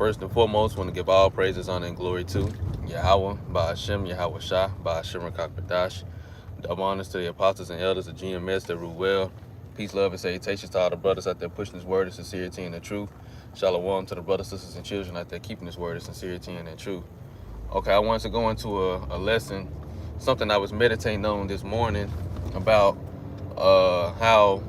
First and foremost, want to give all praises, honor, and glory to Yahweh, Ba'ashem, Yahweh Shah, Ba'ashem Rakakadash. Double honors to the apostles and elders of GMS that rule well. Peace, love, and salutations to all the brothers out there pushing this word of sincerity and the truth. Shalom to the brothers, sisters, and children out there keeping this word of sincerity and the truth. Okay, I wanted to go into a lesson, something I was meditating on this morning about how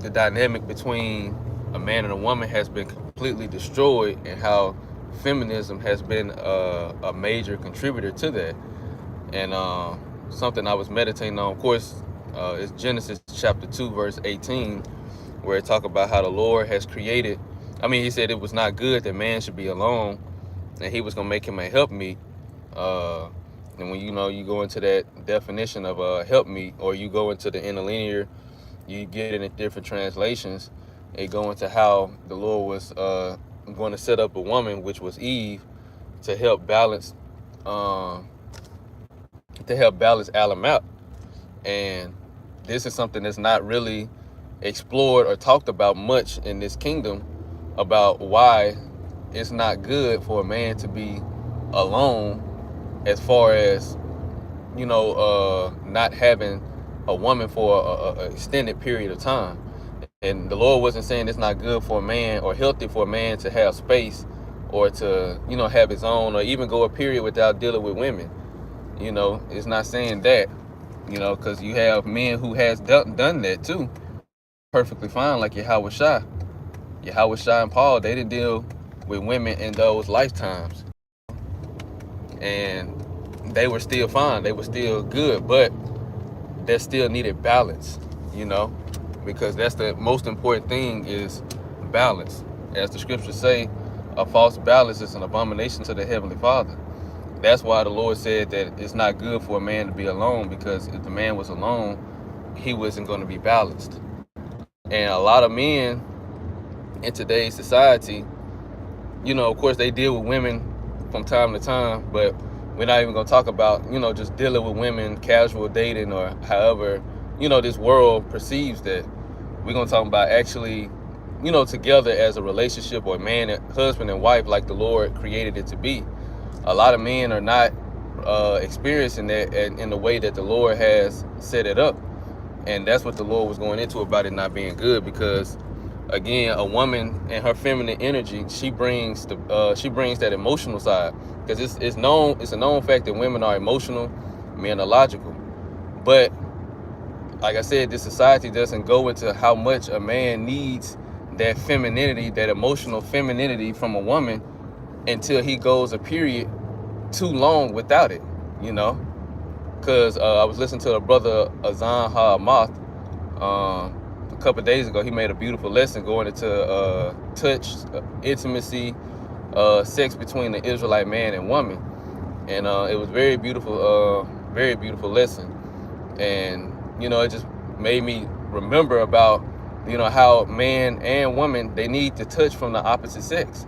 the dynamic between a man and a woman has been completely destroyed, and how feminism has been a major contributor to that. And something I was meditating on, of course, is Genesis chapter 2, verse 18, where it talk about how the Lord has created. He said it was not good that man should be alone, and he was going to make him a helpmeet. And when you go into that definition of a helpmeet, or you go into the interlinear, you get it in different translations, and go into how the Lord was going to set up a woman, which was Eve, to help balance Adam out. And this is something that's not really explored or talked about much in this kingdom, about why it's not good for a man to be alone, as far as not having a woman for an extended period of time. And the Lord wasn't saying it's not good for a man or healthy for a man to have space, or to have his own, or even go a period without dealing with women. It's not saying that, because you have men who has done that too, perfectly fine, like Yahweh Shah and Paul. They didn't deal with women in those lifetimes, and they were still fine. They were still good, but they still needed balance, because that's the most important thing, is balance. As the scriptures say, a false balance is an abomination to the Heavenly Father. That's why the Lord said that it's not good for a man to be alone, because if the man was alone, he wasn't going to be balanced. And a lot of men in today's society, of course, they deal with women from time to time, but we're not even going to talk about, just dealing with women, casual dating, or however, this world perceives that. We're going to talk about actually, together as a relationship, or man and husband and wife, like the Lord created it to be. A lot of men are not experiencing that in the way that the Lord has set it up. And that's what the Lord was going into about it not being good, because again, a woman and her feminine energy, she brings that emotional side, because it's a known fact that women are emotional, men are logical. But like I said, this society doesn't go into how much a man needs that femininity, that emotional femininity from a woman, until he goes a period too long without it, because I was listening to a brother, Azan Ha-Amath, a couple of days ago. He made a beautiful lesson going into touch, intimacy, sex between the Israelite man and woman. And it was very beautiful lesson. And, it just made me remember about, how man and woman, they need to touch from the opposite sex,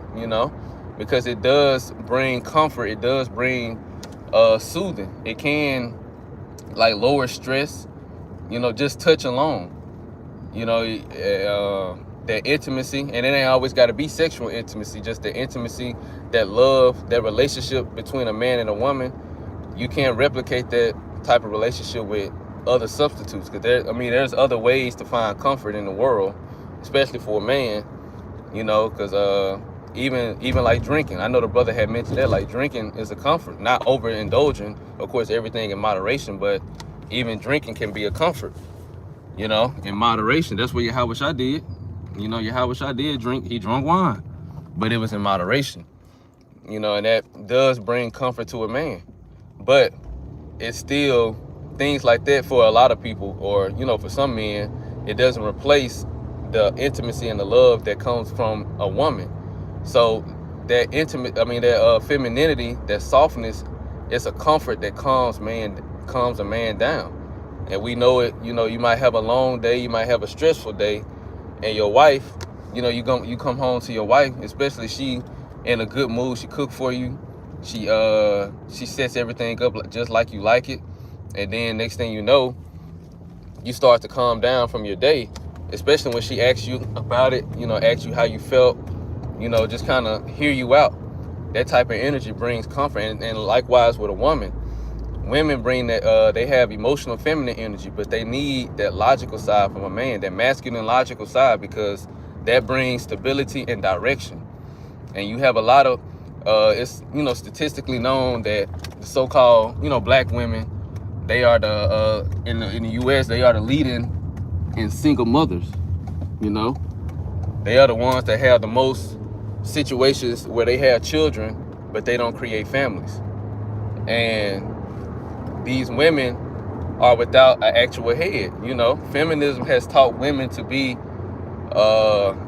because it does bring comfort. It does bring soothing. It can lower stress, just touch alone, that intimacy. And it ain't always got to be sexual intimacy, just the intimacy, that love, that relationship between a man and a woman. You can't replicate that type of relationship with other substitutes, because there's other ways to find comfort in the world, especially for a man, because even like drinking. I know the brother had mentioned that, like, drinking is a comfort, not overindulging, of course, everything in moderation, but even drinking can be a comfort, in moderation. That's what Yahweh Shah did. Yahweh Shah did drink. He drank wine, but it was in moderation, and that does bring comfort to a man. But it's still things like that for a lot of people, or for some men, it doesn't replace the intimacy and the love that comes from a woman. So that femininity, that softness, it's a comfort that calms a man down. And we know it. You might have a long day, you might have a stressful day, and your wife, you come home to your wife, especially she in a good mood, she cook for you, she sets everything up just like you like it. And then next thing you know, you start to calm down from your day, especially when she asks you about it, asks you how you felt, you know, just kind of hear you out. That type of energy brings comfort. And likewise with a woman, women bring that, they have emotional feminine energy, but they need that logical side from a man, that masculine logical side, because that brings stability and direction. And you have a lot of, it's, you know, statistically known that the so-called, you know, black women, they are the, in the US, they are the leading in single mothers, you know. They are the ones that have the most situations where they have children, but they don't create families. And these women are without an actual head, you know. Feminism has taught women to be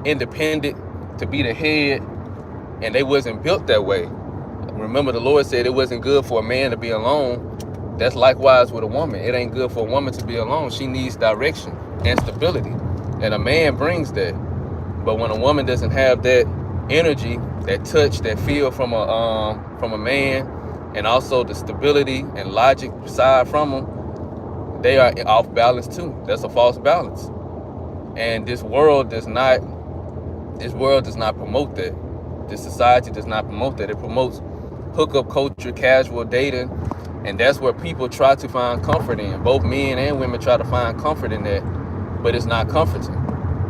independent, to be the head, and they wasn't built that way. Remember, the Lord said it wasn't good for a man to be alone. That's likewise with a woman. It ain't good for a woman to be alone. She needs direction and stability, and a man brings that. But when a woman doesn't have that energy, that touch, that feel from a man, and also the stability and logic side from them, they are off balance too. That's a false balance. And this world does not promote that. This society does not promote that. It promotes hookup culture, casual dating, and that's where people try to find comfort in. Both men and women try to find comfort in that, but it's not comforting,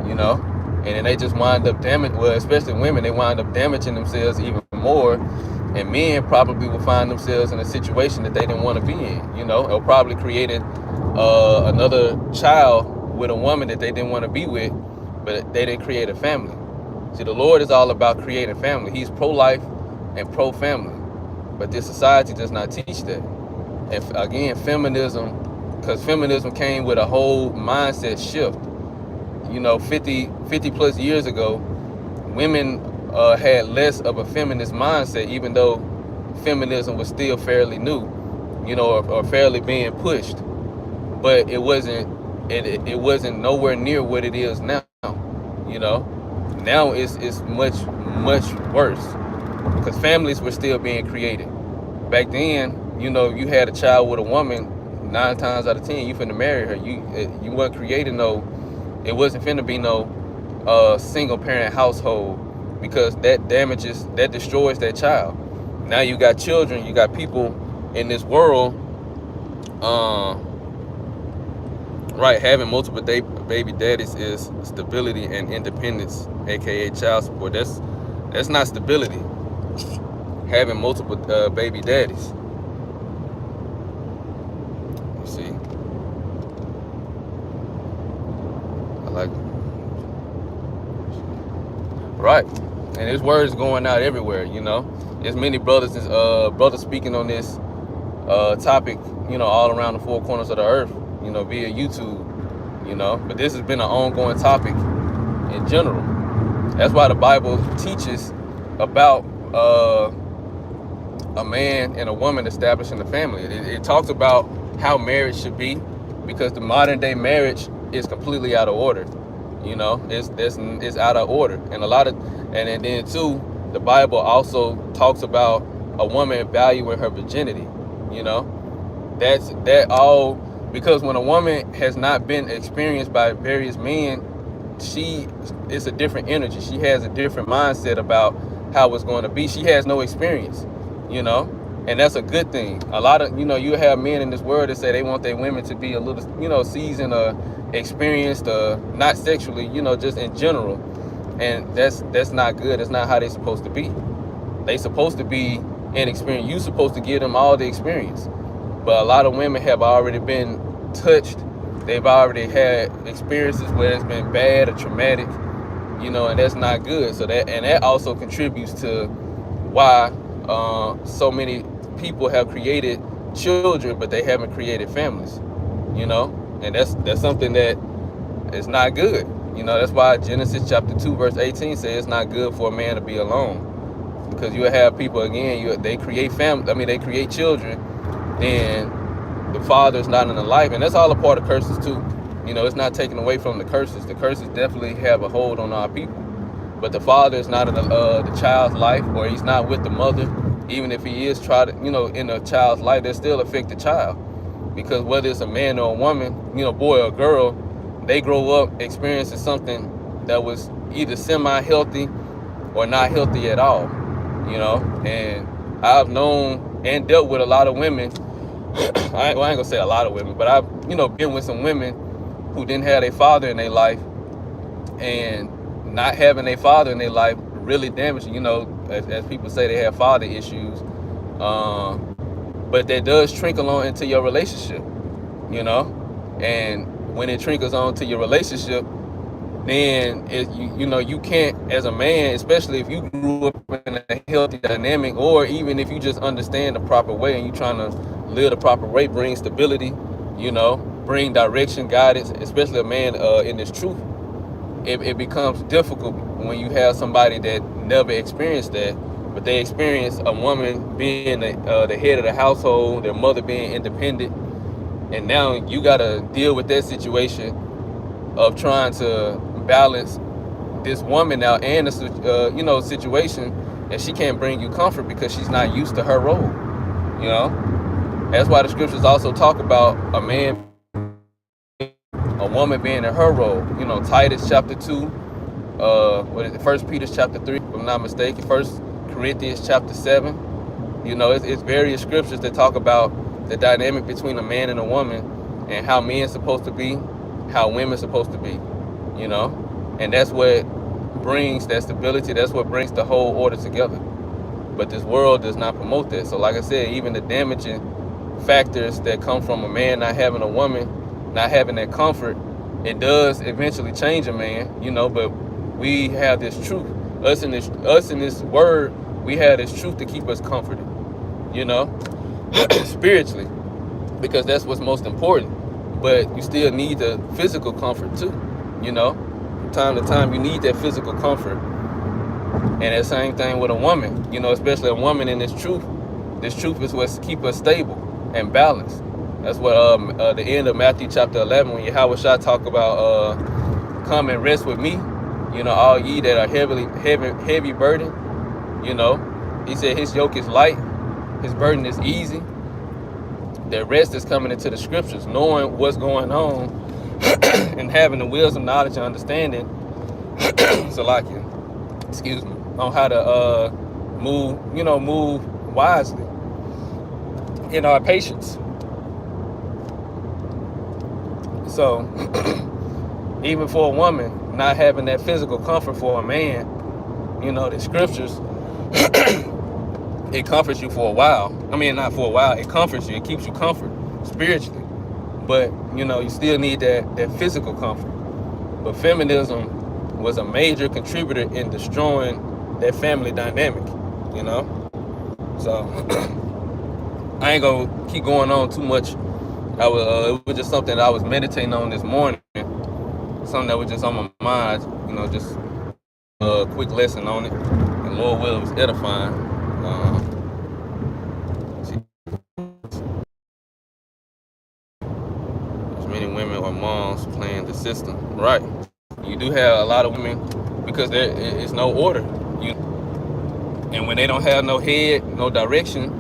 you know. And then they just wind up especially women, they wind up damaging themselves even more. And men probably will find themselves in a situation that they didn't want to be in, you know, or probably created another child with a woman that they didn't want to be with, but they didn't create a family. See, the Lord is all about creating family. He's pro-life and pro-family. But this society does not teach that. And again, feminism, because feminism came with a whole mindset shift. You know, 50 plus years ago, women had less of a feminist mindset, even though feminism was still fairly new, you know, or fairly being pushed. But it wasn't nowhere near what it is now, you know. Now it's much worse, because families were still being created. Back then, you know, you had a child with a woman, 9 times out of 10, you finna marry her. You weren't creating it wasn't finna be no single parent household, because that destroys that child. Now you got children, you got people in this world, right, having multiple baby daddies is stability and independence, aka child support. That's not stability. Having multiple baby daddies. You see, I like it. Right, and his word is going out everywhere. You know, there's many brothers speaking on this topic, you know, all around the 4 corners of the earth, you know, via YouTube, you know. But this has been an ongoing topic in general. That's why the Bible teaches about a man and a woman establishing a family. It talks about how marriage should be, because the modern day marriage is completely out of order. You know, it's out of order. And and then too, the Bible also talks about a woman valuing her virginity. You know, that all because when a woman has not been experienced by various men, it's a different energy. She has a different mindset about how it's going to be. She has no experience, you know, and that's a good thing. A lot of, you know, you have men in this world that say they want their women to be a little, you know, seasoned or experienced, not sexually, you know, just in general. And that's not good. That's not how they're supposed to be. They supposed to be inexperienced. You're supposed to give them all the experience. But a lot of women have already been touched. They've already had experiences where it's been bad or traumatic, you know, and that's not good. So that also contributes to why so many people have created children, but they haven't created families, you know, and that's something that is not good. You know, that's why Genesis chapter 2 verse 18 says it's not good for a man to be alone, because you have people, again, they create they create children, then the father's not in the life, and that's all a part of curses too. You know, it's not taken away from the curses. The curses definitely have a hold on our people, but the father is not in the child's life, or he's not with the mother. Even if he is in the child's life, that still affect the child, because whether it's a man or a woman, you know, boy or girl, they grow up experiencing something that was either semi-healthy or not healthy at all, you know. And I've known and dealt with a lot of women. I ain't gonna say a lot of women, but I've, you know, been with some women who didn't have a father in their life, and not having a father in their life really damaged, you know, as people say, they have father issues. But that does trickle on into your relationship, you know. And when it trickles on to your relationship, then you know, you can't, as a man, especially if you grew up in a healthy dynamic, or even if you just understand the proper way and you trying to live the proper way, bring stability, you know, bring direction, guidance, especially a man in this truth. It becomes difficult when you have somebody that never experienced that, but they experience a woman being the head of the household, their mother being independent, and now you got to deal with that situation of trying to balance this woman out and the you know, situation, and she can't bring you comfort because she's not used to her role. You know, that's why the scriptures also talk about a woman being in her role. You know, Titus chapter 2, what is it, First Peter chapter 3, if I'm not mistaken, First Corinthians chapter 7. You know, it's various scriptures that talk about the dynamic between a man and a woman, and how men's supposed to be, how women's supposed to be, you know. And that's what brings that stability, that's what brings the whole order together. But this world does not promote that. So like I said, even the damaging factors that come from a man not having a woman, not having that comfort, it does eventually change a man, you know. But we have this truth, us in this word, we have this truth to keep us comforted, you know, spiritually, because that's what's most important. But you still need the physical comfort too, you know. From time to time, you need that physical comfort. And that same thing with a woman, you know, especially a woman in this truth. This truth is what keep us stable and balanced. That's what the end of Matthew chapter 11, when Yahweh Shah talk about come and rest with me, you know, all ye that are heavy burden, you know. He said his yoke is light, his burden is easy. That rest is coming into the scriptures, knowing what's going on and having the wisdom, knowledge, and understanding, so like you, excuse me, on how to move, you know, move wisely in our patience. So even for a woman, not having that physical comfort for a man, you know, the scriptures, it comforts you for a while. I mean, not for a while, it comforts you, it keeps you comfort spiritually. But, you know, you still need that physical comfort. But feminism was a major contributor in destroying that family dynamic, you know? So I ain't gonna keep going on too much. It was just something that I was meditating on this morning, something that was just on my mind, you know, just a quick lesson on it. And Lord will, it was edifying. There's many women or moms playing the system, right? You do have a lot of women because there is no order. And when they don't have no head, no direction,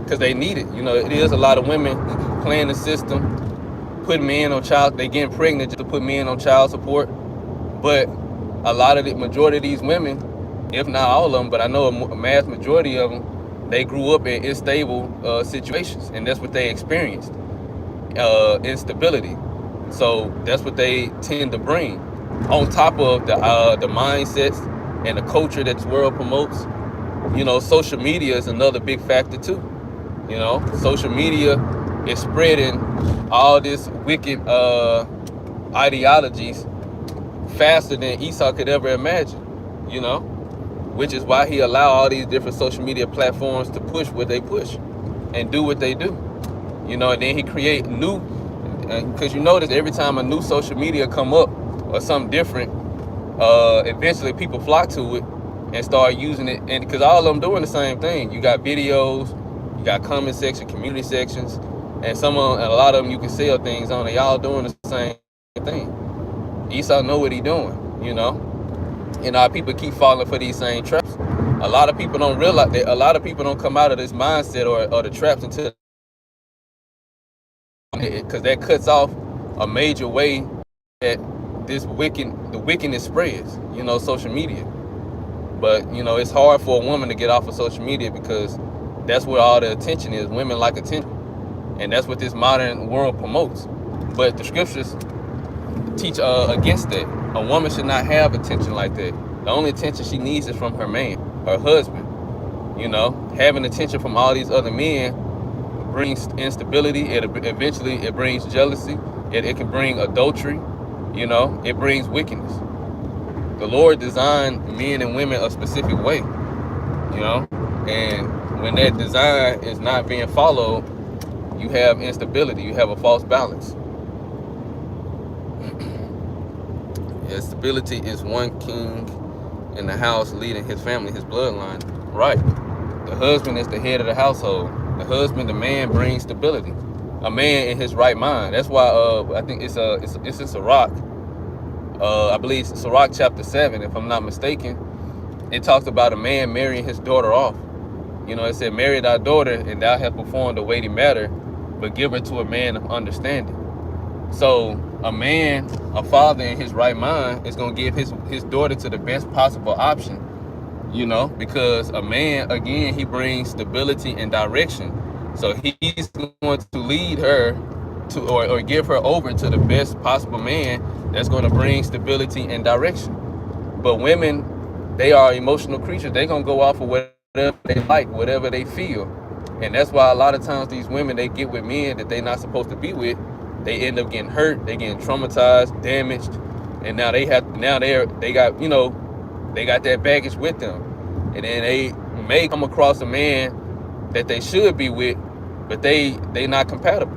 because they need it. You know, it is a lot of women playing the system, putting men on they getting pregnant just to put men on child support. But a lot of the majority of these women, if not all of them, but I know a mass majority of them, they grew up in unstable situations, and that's what they experienced, instability. So that's what they tend to bring, on top of the mindsets and the culture that this world promotes. You know, social media is another big factor too. You know, social media is spreading all this wicked ideologies faster than Esau could ever imagine, you know, which is why he allowed all these different social media platforms to push what they push and do what they do, you know. And then he create new, because you notice every time a new social media come up or something different, eventually people flock to it and start using it. And because all of them doing the same thing, you got videos, you got comment section, community sections, and a lot of them you can sell things on. They all doing the same thing. Esau know what he doing, you know. And our people keep falling for these same traps. A lot of people don't realize that. A lot of people don't come out of this mindset or the traps until, because that cuts off a major way that the wickedness spreads. You know, social media. But you know, it's hard for a woman to get off of social media because that's where all the attention is. Women like attention, and that's what this modern world promotes. But the scriptures teach against that. A woman should not have attention like that. The only attention she needs is from her man, her husband. You know, having attention from all these other men brings instability. It brings jealousy. It can bring adultery. You know, it brings wickedness. The Lord designed men and women a specific way. You know, and when that design is not being followed, you have instability. You have a false balance. Yeah, stability is one king in the house leading his family, his bloodline. Right. The husband is the head of the household. The husband, the man, brings stability. A man in his right mind. That's why I think it's in Sirach. I believe Sirach chapter 7, if I'm not mistaken. It talks about a man marrying his daughter off. You know, it said, marry thy daughter, and thou hast performed a weighty matter, but give her to a man of understanding. So a man, a father in his right mind, is going to give his daughter to the best possible option, you know, because a man, again, he brings stability and direction. So he's going to lead her to or give her over to the best possible man that's going to bring stability and direction. But women, they are emotional creatures. They're going to go off of whatever they like, whatever they feel. And that's why a lot of times these women, they get with men that they're not supposed to be with. They end up getting hurt, they getting traumatized, damaged, and now they got, you know, they got that baggage with them. And then they may come across a man that they should be with, but they not compatible.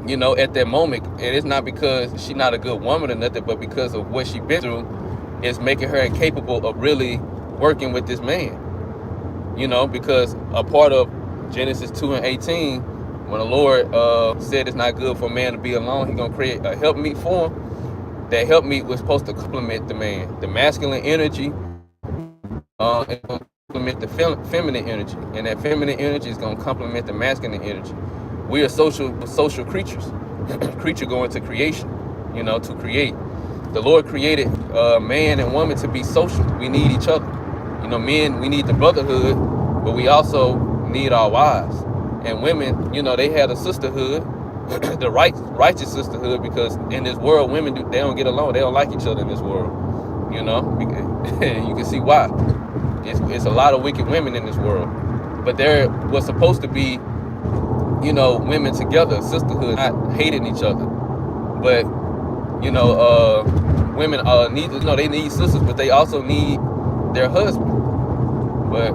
You know, at that moment, and it's not because she's not a good woman or nothing, but because of what she's been through, it's making her incapable of really working with this man. You know, because a part of Genesis 2:18, when the Lord said it's not good for a man to be alone, he's going to create a helpmeet for him. That helpmeet was supposed to complement the man. The masculine energy is going to complement the feminine energy. And that feminine energy is going to complement the masculine energy. We are social creatures. Creature going to creation, you know, to create. The Lord created man and woman to be social. We need each other. You know, men, we need the brotherhood, but we also need our wives. And women, you know, they had a sisterhood, the righteous sisterhood, because in this world, women, they don't get along. They don't like each other in this world. You know, you can see why. It's a lot of wicked women in this world. But there was supposed to be, you know, women together, sisterhood, not hating each other. But, you know, women need, you know, they need sisters, but they also need their husband. But,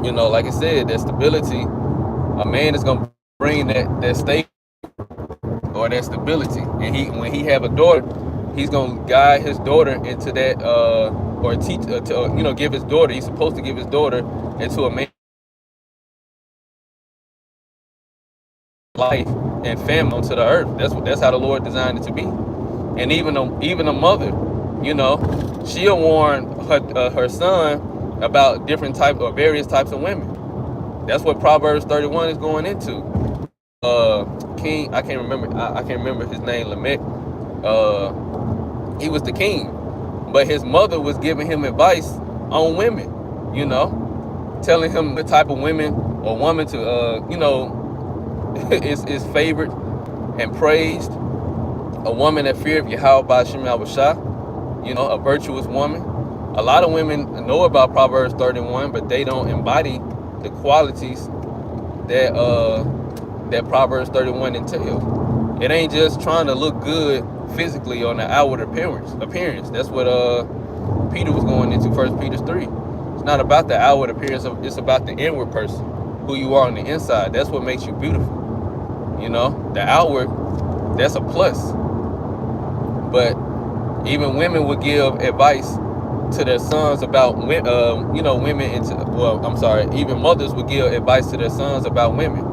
you know, like I said, that stability, a man is going to bring that state or that stability. And when he have a daughter, he's going to guide his daughter into that, or teach, you know, give his daughter, he's supposed to give his daughter into a man life and family onto the earth. That's how the Lord designed it to be. And even a mother, you know, she'll warn her son about various types of women. That's what Proverbs 31 is going into. King, I can't remember his name, Lamech. He was the king, but his mother was giving him advice on women, you know, telling him the type of women or woman to, you know, is favored and praised. A woman that feareth Yahweh by Shem Yahushua, you know, a virtuous woman. A lot of women know about Proverbs 31, but they don't embody the qualities that Proverbs 31 entails. It ain't just trying to look good physically on the outward appearance. That's what Peter was going into, 1 Peter 3. It's not about the outward appearance, it's about the inward person, who you are on the inside. That's what makes you beautiful. You know, the outward, that's a plus. But even women would give advice to their sons about, you know, women even mothers would give advice to their sons about women,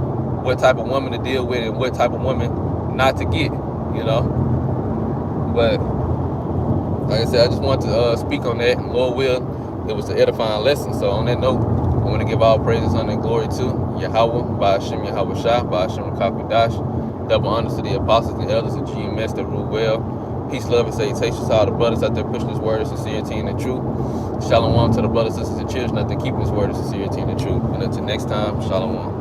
what type of woman to deal with and what type of woman not to get, you know. But like I said, I just want to speak on that, and Lord will, it was an edifying lesson. So on that note, I want to give all praises, honor, and glory to Yahweh, by Hashem Yahweh Shah, by Hashem Rakakudash. Double honors to the apostles and elders of GMS that rule well Peace, love, and salutations to all the brothers out there pushing this word of sincerity and the truth. Shalom to the brothers, sisters, and children out there keeping this word of sincerity and the truth. And until next time, shalom.